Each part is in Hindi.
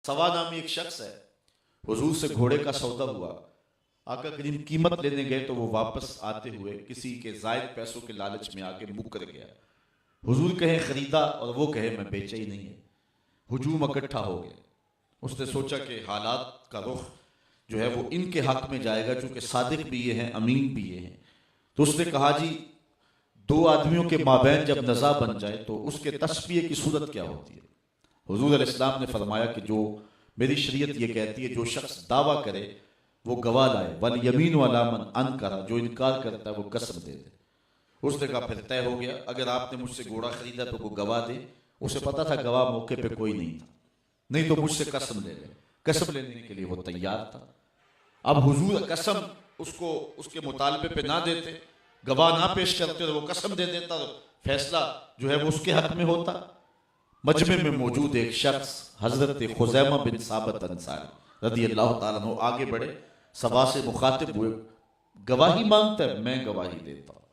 सवा नामी एक शख्स है, हुजूर से घोड़े का सौदा हुआ। आका करीम कीमत लेने गए तो वो वापस आते हुए किसी के जायद पैसों के लालच में आके मुकर गया। हुजूर कहे खरीदा और वो कहे मैं बेचा ही नहीं है। हुजूम इकट्ठा हो गए। उसने सोचा कि हालात का रुख जो है वो इनके हक में जाएगा, चूंकि सादिक भी ये हैं, अमीन भी ये हैं। तो उसने कहा जी, दो आदमियों के माबैन जब नज़ा बन जाए तो उसके तस्फिये की सूरत क्या होती है। हुजूर अलैहिस्सलाम ने फरमाया कि जो मेरी शरीयत ये कहती है, जो शख्स दावा करे वो गवाह लाए, वल यमीन वाला मन अन करा, जो इनकार करता है वो कसम दे दे। उसने कहा फिर तय हो गया, अगर आपने मुझसे घोड़ा खरीदा तो वो गवाह दे। उसे पता था गवाह मौके पे कोई नहीं था, नहीं तो मुझसे कसम ले ले। कसम लेने के लिए वो तैयार था। अब हुजूर कसम उसको उसके मुतालबे पे ना देते, गवाह ना पेश करते और वो कसम दे देता, तो फैसला जो है वो उसके हक में होता। मजमे में मौजूद एक शख्स हजरत खुजैमा बिन साबित अंसारी रदी अल्लाह ताला अन्हु आगे बढ़े, सभा से मुखातिब हुए, गवाही मांगता है, मैं गवाही देता हूं,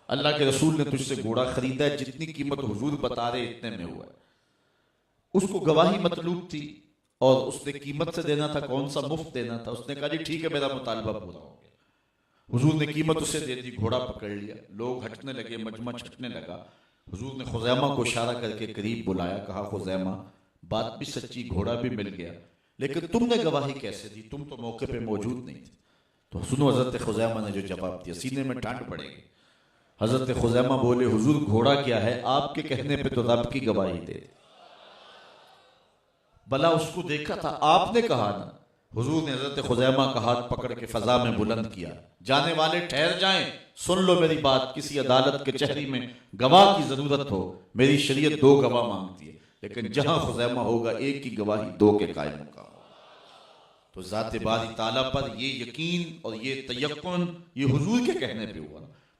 अल्लाह के रसूल ने तुझसे घोड़ा खरीदा है, जितनी कीमत हुजूर बता रहे इतने में हुआ है। उसको गवाही मतलूब थी और उसने कीमत से देना था, कौन सा मुफ्त देना था। उसने कहा जी ठीक है, मेरा मुतालबा पूरा हो गया। हुजूर ने कीमत उसे दे दी, घोड़ा पकड़ लिया, लोग हटने लगे, मजमा छटने लगा। हुजूर ने खुजैमा को इशारा करके करीब बुलाया, कहा खुजैमा बात भी सच्ची, घोड़ा भी मिल गया, लेकिन तुमने गवाही कैसे दी, तुम तो मौके पे मौजूद नहीं थे। तो सुनो हजरत खुजैमा ने जो जवाब दिया, सीने में ठंड पड़ेगी। हजरत खुजैमा बोले, हुजूर घोड़ा क्या है, आपके कहने पे तो रब की गवाही दे। भला उसको देखा था, आपने कहा ना। हुजूर ने हजरत खुजैमा का हाथ पकड़ के फजा में बुलंद किया, जाने वाले ठहर जाएं, सुन लो मेरी बात, किसी अदालत के चहरी में गवाह की जरूरत हो, मेरी शरीयत दो गवाह मांगती है, लेकिन जहां खुजैमा होगा एक की गवाही दो के कायम का। तो जाते बारी ताला पर ये यकीन और ये तयक्कुन ये हुजूर के कहने पे हुआ।